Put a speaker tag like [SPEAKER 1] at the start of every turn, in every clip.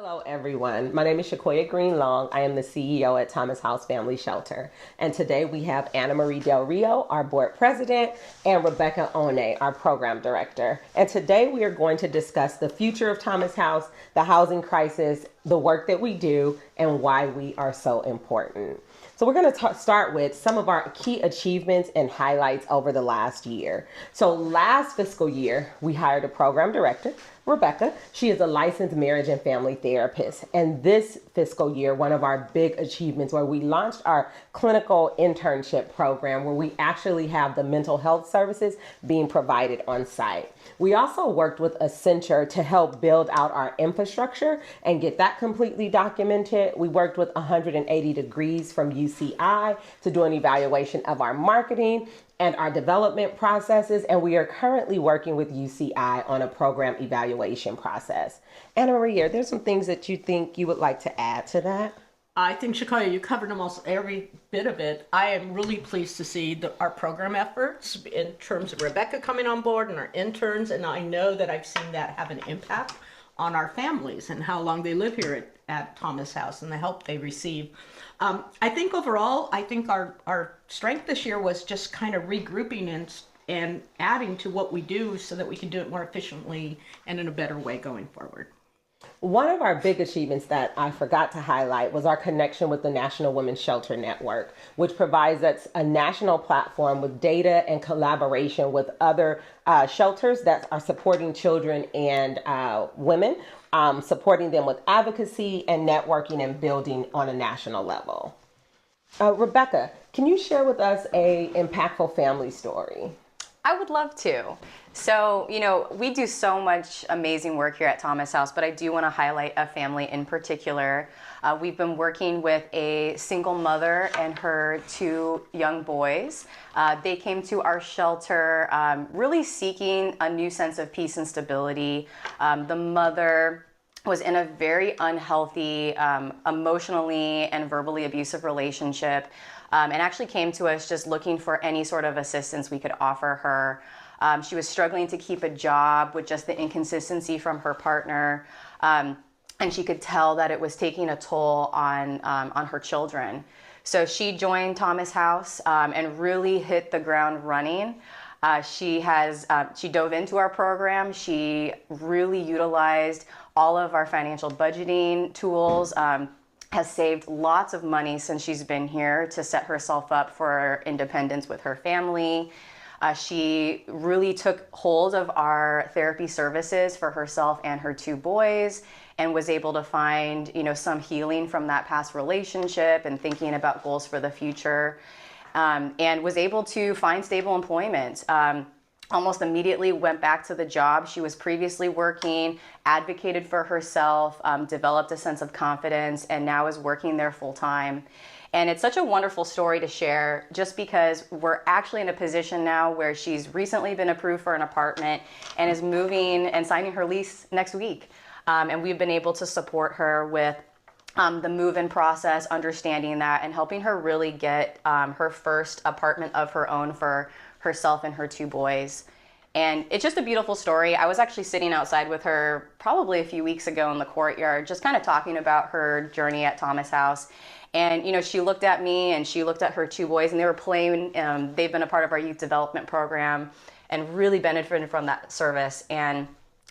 [SPEAKER 1] Hello, everyone. My name is Shakoya Green Long. I am the CEO at Thomas House Family Shelter. And today we have Anna Marie Del Rio, our board president, and Rebecca One, our program director. And today we are going to discuss the future of Thomas House, the housing crisis, the work that we do, and why we are so important. So we're going to start with some of our key achievements and highlights over the last year. So last fiscal year, we hired a program director, Rebecca. She is a licensed marriage and family therapist. And this fiscal year, one of our big achievements where we launched our clinical internship program where we actually have the mental health services being provided on site. We also worked with Accenture to help build out our infrastructure and get that completely documented. We worked with 180 Degrees from UCI to do an evaluation of our marketing and our development processes, and we are currently working with UCI on a program evaluation process. Anna Maria, there's some things that you think you would like to add to that?
[SPEAKER 2] I think, Shakoya, you covered almost every bit of it. I am really pleased to see our program efforts in terms of Rebecca coming on board and our interns, and I know that I've seen that have an impact on our families and how long they live here at Thomas House and the help they receive. I think overall, our strength this year was just kind of regrouping and adding to what we do so that we can do it more efficiently and in a better way going forward.
[SPEAKER 1] One of our big achievements that I forgot to highlight was our connection with the National Women's Shelter Network, which provides us a national platform with data and collaboration with other shelters that are supporting children and women, supporting them with advocacy and networking and building on a national level. Rebecca, can you share with us a impactful family story?
[SPEAKER 3] I would love to. So, we do so much amazing work here at Thomas House, but I do want to highlight a family in particular. We've been working with a single mother and her two young boys. They came to our shelter really seeking a new sense of peace and stability. The mother was in a very unhealthy, emotionally and verbally abusive relationship. And actually came to us just looking for any sort of assistance we could offer her. She was struggling to keep a job with just the inconsistency from her partner. And she could tell that it was taking a toll on her children. So she joined Thomas House and really hit the ground running. She dove into our program. She really utilized all of our financial budgeting tools, has saved lots of money since she's been here to set herself up for independence with her family. She really took hold of our therapy services for herself and her two boys and was able to find, some healing from that past relationship and thinking about goals for the future, and was able to find stable employment. Almost immediately went back to the job she was previously working, advocated for herself, developed a sense of confidence, and now is working there full time. And it's such a wonderful story to share just because we're actually in a position now where she's recently been approved for an apartment and is moving and signing her lease next week. And we've been able to support her with the move-in process, understanding that, and helping her really get her first apartment of her own for herself and her two boys. And it's just a beautiful story. I was actually sitting outside with her probably a few weeks ago in the courtyard, just kind of talking about her journey at Thomas House. And, she looked at me and she looked at her two boys and they were playing. They've been a part of our youth development program and really benefited from that service. And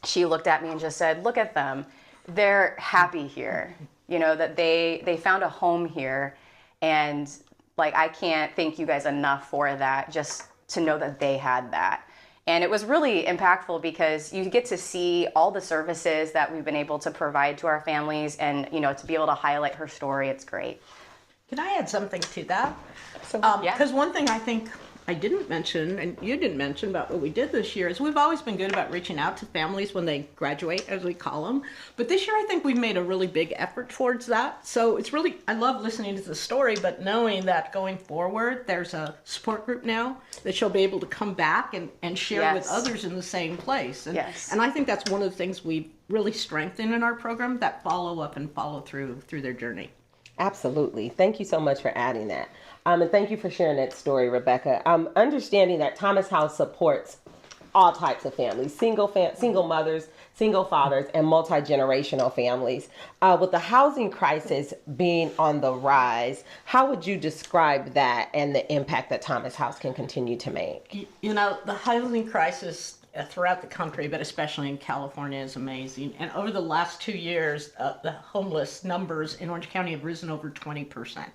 [SPEAKER 3] she looked at me and just said, look at them. They're happy here, that they found a home here. And I can't thank you guys enough for that, just to know that they had that. And it was really impactful because you get to see all the services that we've been able to provide to our families and, to be able to highlight her story, it's great.
[SPEAKER 2] Can I add something to that?
[SPEAKER 3] Yeah.
[SPEAKER 2] Because one thing I think I didn't mention, and you didn't mention about what we did this year, is we've always been good about reaching out to families when they graduate, as we call them. But this year, I think we've made a really big effort towards that. So it's really, I love listening to the story, but knowing that going forward, there's a support group now that she'll be able to come back and share with others in the same place. And, and I think that's one of the things we've really strengthened in our program, that follow up and follow through their journey.
[SPEAKER 1] Absolutely. Thank you so much for adding that. And thank you for sharing that story, Rebecca. Understanding that Thomas House supports all types of families, single mothers, single fathers, and multi-generational families. With the housing crisis being on the rise, how would you describe that and the impact that Thomas House can continue to make?
[SPEAKER 2] You know, the housing crisis throughout the country, but especially in California, is amazing. And over the last 2 years, the homeless numbers in Orange County have risen over 20%.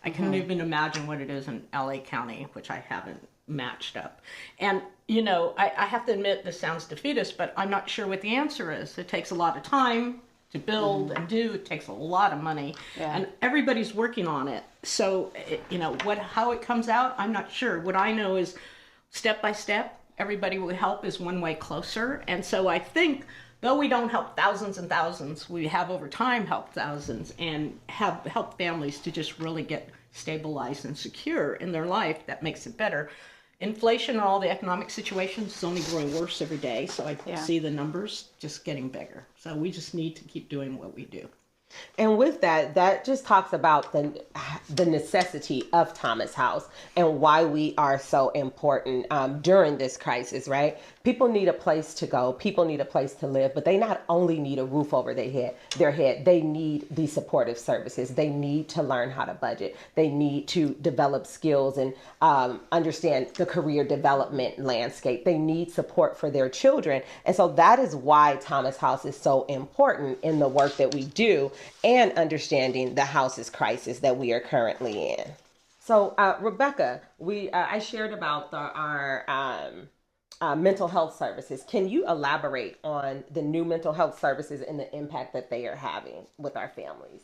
[SPEAKER 2] I can't even imagine what it is in LA County, which I haven't matched up. And, you know, I have to admit this sounds defeatist, but I'm not sure what the answer is. It takes a lot of time to build and do. It takes a lot of money, and everybody's working on it. So, you know, how it comes out, I'm not sure. What I know is step by step, everybody will help is one way closer. And so I think, though we don't help thousands and thousands, we have over time helped thousands and have helped families to just really get stabilized and secure in their life. That makes it better. Inflation and all the economic situations is only growing worse every day. So I see the numbers just getting bigger. So we just need to keep doing what we do.
[SPEAKER 1] And with that, that just talks about the necessity of Thomas House and why we are so important during this crisis, right? People need a place to go. People need a place to live, but they not only need a roof over their head, they need these supportive services. They need to learn how to budget. They need to develop skills and understand the career development landscape. They need support for their children. And so that is why Thomas House is so important in the work that we do and understanding the house's crisis that we are currently in. So, Rebecca, I shared about our mental health services. Can you elaborate on the new mental health services and the impact that they are having with our families?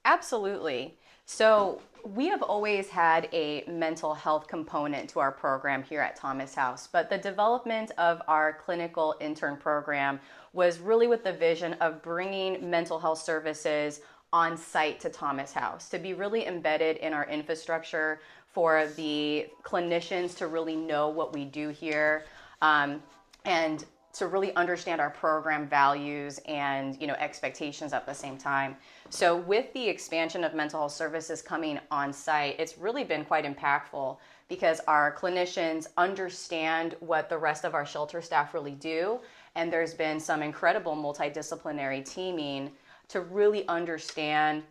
[SPEAKER 3] Absolutely. So we have always had a mental health component to our program here at Thomas House, but the development of our clinical intern program was really with the vision of bringing mental health services on site to Thomas House, to be really embedded in our infrastructure for the clinicians to really know what we do here, and to really understand our program values and, you know, expectations at the same time. So with the expansion of mental health services coming on site, it's really been quite impactful because our clinicians understand what the rest of our shelter staff really do. And there's been some incredible multidisciplinary teaming to really understand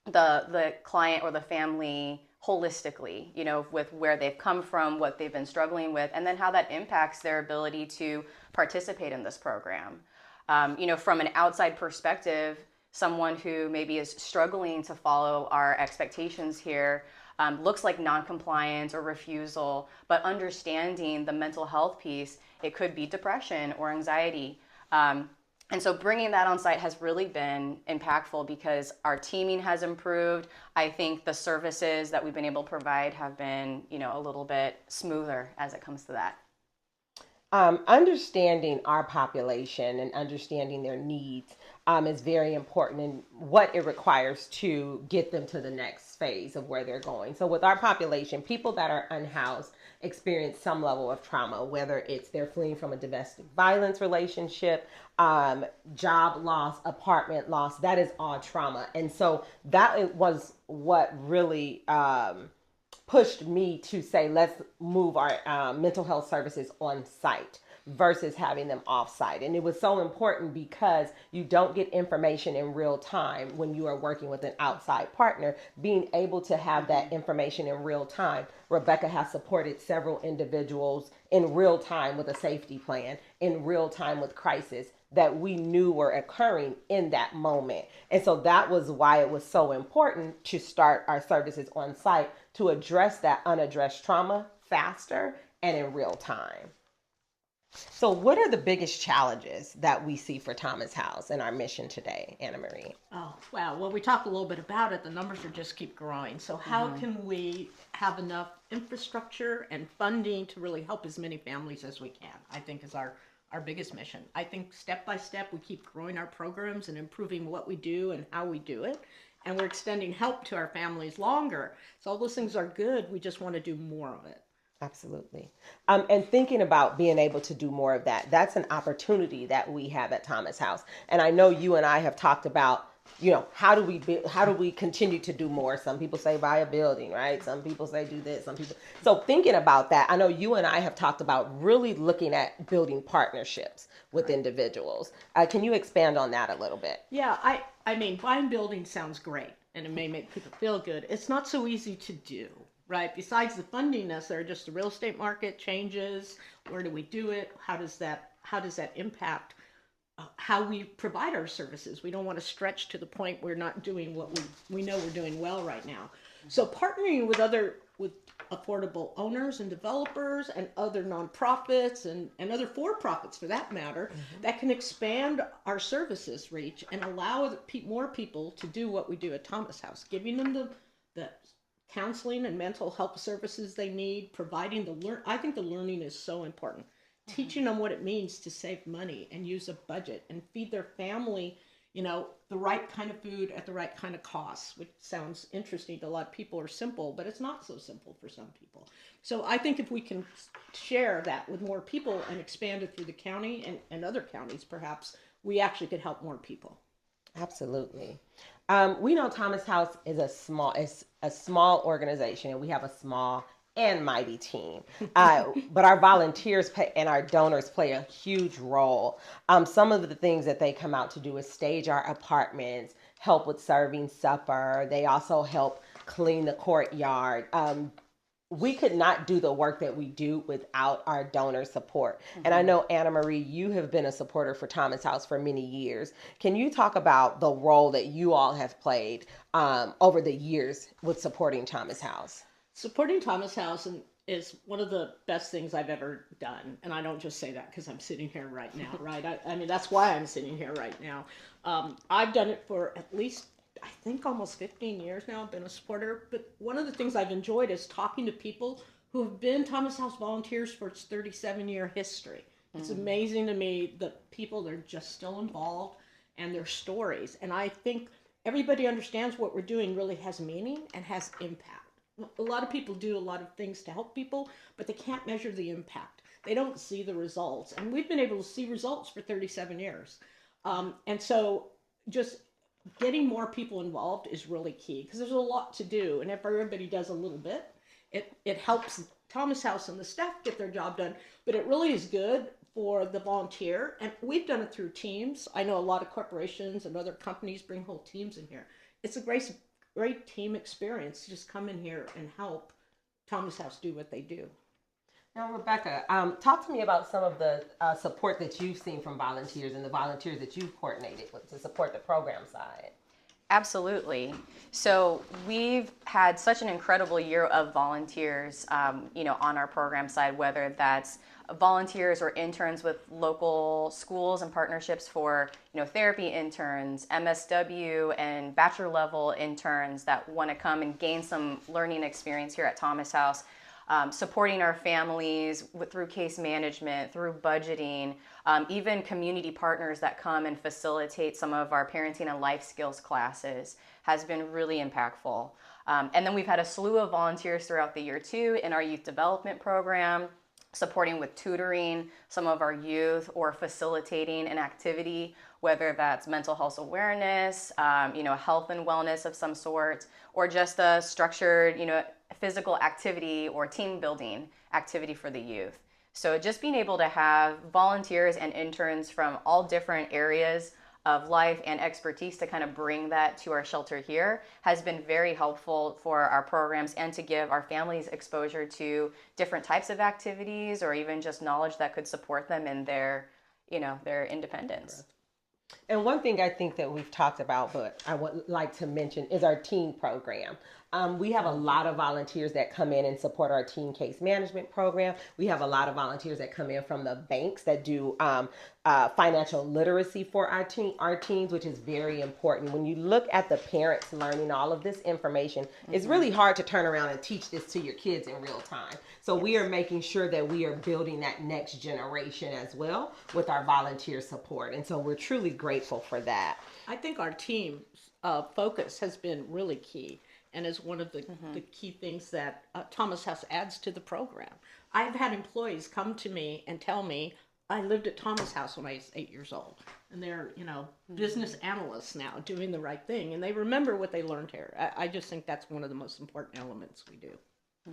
[SPEAKER 3] the client or the family holistically, you know, with where they've come from, what they've been struggling with, and then how that impacts their ability to participate in this program. You know, from an outside perspective, someone who maybe is struggling to follow our expectations here looks like non-compliance or refusal, but understanding the mental health piece, it could be depression or anxiety. And so bringing that on site has really been impactful because our teaming has improved. I think the services that we've been able to provide have been, you know, a little bit smoother as it comes to that.
[SPEAKER 1] Understanding our population and understanding their needs is very important in what it requires to get them to the next phase of where they're going. So with our population, people that are unhoused experience some level of trauma, whether it's they're fleeing from a domestic violence relationship, job loss, apartment loss, that is all trauma. And so that was what really pushed me to say, let's move our mental health services on site versus having them off site. And it was so important because you don't get information in real time when you are working with an outside partner. Being able to have that information in real time. Rebecca has supported several individuals in real time with a safety plan, in real time with crisis that we knew were occurring in that moment. And so that was why it was so important to start our services on site to address that unaddressed trauma faster and in real time. So what are the biggest challenges that we see for Thomas House and our mission today, Anna Marie?
[SPEAKER 2] Oh, wow. Well, we talked a little bit about it. The numbers are just keep growing. So how can we have enough infrastructure and funding to really help as many families as we can, I think is our biggest mission. I think step by step, we keep growing our programs and improving what we do and how we do it. And we're extending help to our families longer. So all those things are good. We just want to do more of it.
[SPEAKER 1] Absolutely. And thinking about being able to do more of that, that's an opportunity that we have at Thomas House. And I know you and I have talked about how do we continue to do more? Some people say buy a building, right? Some people say do this. Some people. So thinking about that, I know you and I have talked about really looking at building partnerships with individuals. Can you expand on that a little bit?
[SPEAKER 2] Yeah, I mean, buying buildings sounds great, and it may make people feel good. It's not so easy to do, right? Besides the funding necessary, just the real estate market changes. Where do we do it? How does that impact how we provide our services? We don't want to stretch to the point we're not doing what we know we're doing well right now. So partnering with affordable owners and developers and other nonprofits and other for-profits for that matter, that can expand our services reach and allow more people to do what we do at Thomas House, giving them the counseling and mental health services they need, providing I think the learning is so important. Teaching them what it means to save money and use a budget and feed their family, the right kind of food at the right kind of costs, which sounds interesting to a lot of people, or simple, but it's not so simple for some people. So I think if we can share that with more people and expand it through the county and other counties, perhaps, we actually could help more people.
[SPEAKER 1] Absolutely. We know Thomas House is a small organization, and we have a small and mighty team. But our volunteers and our donors play a huge role. Some of the things that they come out to do is stage our apartments, help with serving supper. They also help clean the courtyard. We could not do the work that we do without our donor support. And I know, Anna Marie, you have been a supporter for Thomas House for many years. Can you talk about the role that you all have played over the years with supporting Thomas House?
[SPEAKER 2] Supporting Thomas House is one of the best things I've ever done. And I don't just say that because I'm sitting here right now, right? I mean, that's why I'm sitting here right now. I've done it for at least, I think, almost 15 years now. I've been a supporter. But one of the things I've enjoyed is talking to people who have been Thomas House volunteers for its 37-year history. It's amazing to me the people that are just still involved and their stories. And I think everybody understands what we're doing really has meaning and has impact. A lot of people do a lot of things to help people, but they can't measure the impact. They don't see the results. And we've been able to see results for 37 years. And so just getting more people involved is really key because there's a lot to do. And if everybody does a little bit, it helps Thomas House and the staff get their job done. But it really is good for the volunteer. And we've done it through teams. I know a lot of corporations and other companies bring whole teams in here. It's a great team experience to just come in here and help Thomas House do what they do.
[SPEAKER 1] Now, Rebecca, talk to me about some of the support that you've seen from volunteers and the volunteers that you've coordinated with to support the program side.
[SPEAKER 3] Absolutely. So we've had such an incredible year of volunteers, on our program side, whether that's volunteers or interns with local schools and partnerships for, therapy interns, MSW and bachelor level interns that want to come and gain some learning experience here at Thomas House. Supporting our families through case management, through budgeting, even community partners that come and facilitate some of our parenting and life skills classes has been really impactful. And then we've had a slew of volunteers throughout the year too in our youth development program, supporting with tutoring some of our youth or facilitating an activity, whether that's mental health awareness, health and wellness of some sort, or just a structured, physical activity or team building activity for the youth. So just being able to have volunteers and interns from all different areas of life and expertise to kind of bring that to our shelter here has been very helpful for our programs and to give our families exposure to different types of activities or even just knowledge that could support them in their independence.
[SPEAKER 1] And one thing I think that we've talked about, but I would like to mention, is our teen program. We have a lot of volunteers that come in and support our teen case management program. We have a lot of volunteers that come in from the banks that do financial literacy for our teens, which is very important. When you look at the parents learning all of this information, it's really hard to turn around and teach this to your kids in real time. So we are making sure that we are building that next generation as well with our volunteer support. And so we're truly grateful for that.
[SPEAKER 2] I think our team's focus has been really key and is one of the key things that Thomas House adds to the program. I've had employees come to me and tell me, I lived at Thomas House when I was 8 years old, and they're, business analysts now doing the right thing, and they remember what they learned here. I just think that's one of the most important elements we do.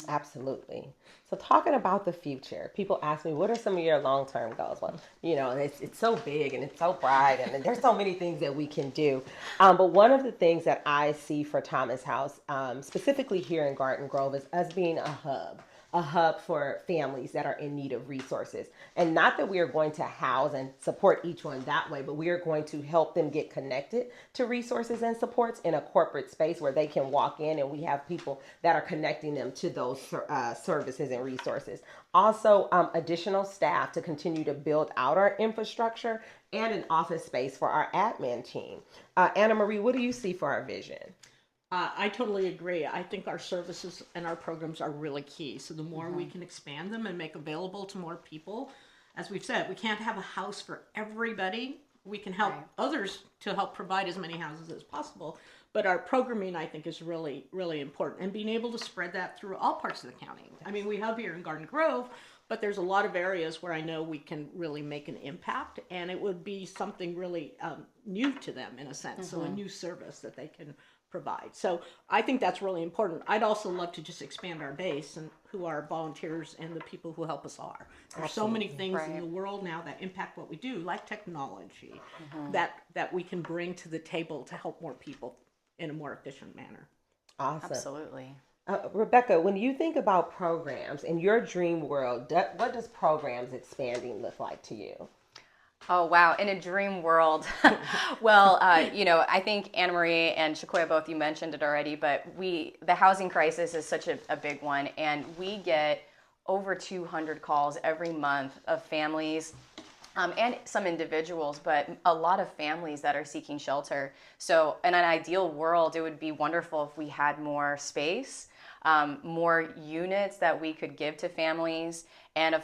[SPEAKER 1] Absolutely. So talking about the future, people ask me, what are some of your long-term goals? Well, it's so big and it's so bright and there's so many things that we can do. But one of the things that I see for Thomas House, specifically here in Garden Grove, is us being a hub for families that are in need of resources. And not that we are going to house and support each one that way, but we are going to help them get connected to resources and supports in a corporate space where they can walk in and we have people that are connecting them to those services and resources. Also, additional staff to continue to build out our infrastructure and an office space for our admin team. Anna Marie, what do you see for our vision?
[SPEAKER 2] I totally agree. I think our services and our programs are really key. So the more we can expand them and make available to more people, as we've said, we can't have a house for everybody. We can help others to help provide as many houses as possible. But our programming, I think, is really, really important. And being able to spread that through all parts of the county. I mean, we have here in Garden Grove, but there's a lot of areas where I know we can really make an impact. And it would be something really new to them, in a sense. So a new service that they can provide. So I think that's really important. I'd also love to just expand our base and who our volunteers and the people who help us are. There's so many things in the world now that impact what we do, like technology, that we can bring to the table to help more people in a more efficient manner.
[SPEAKER 1] Awesome.
[SPEAKER 3] Absolutely.
[SPEAKER 1] Rebecca, when you think about programs in your dream world, what does programs expanding look like to you?
[SPEAKER 3] Oh, wow. In a dream world. Well, I think Anna Marie and Shakoya, both you mentioned it already, but the housing crisis is such a big one. And we get over 200 calls every month of families and some individuals, but a lot of families that are seeking shelter. So in an ideal world, it would be wonderful if we had more space, more units that we could give to families, and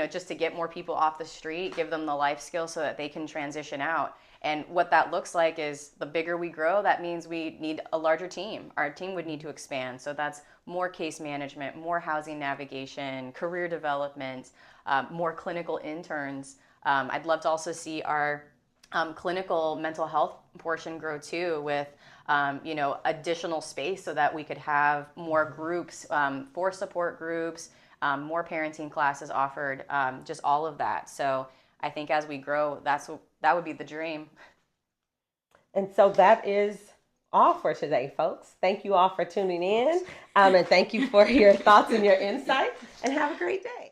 [SPEAKER 3] just to get more people off the street, give them the life skills so that they can transition out. And what that looks like is the bigger we grow, that means we need a larger team. Our team would need to expand. So that's more case management, more housing navigation, career development, more clinical interns. I'd love to also see our clinical mental health portion grow too, with additional space so that we could have more groups, for support groups, more parenting classes offered, just all of that. So I think as we grow, that would be the dream.
[SPEAKER 1] And so that is all for today, folks. Thank you all for tuning in, and thank you for your thoughts and your insight, and have a great day.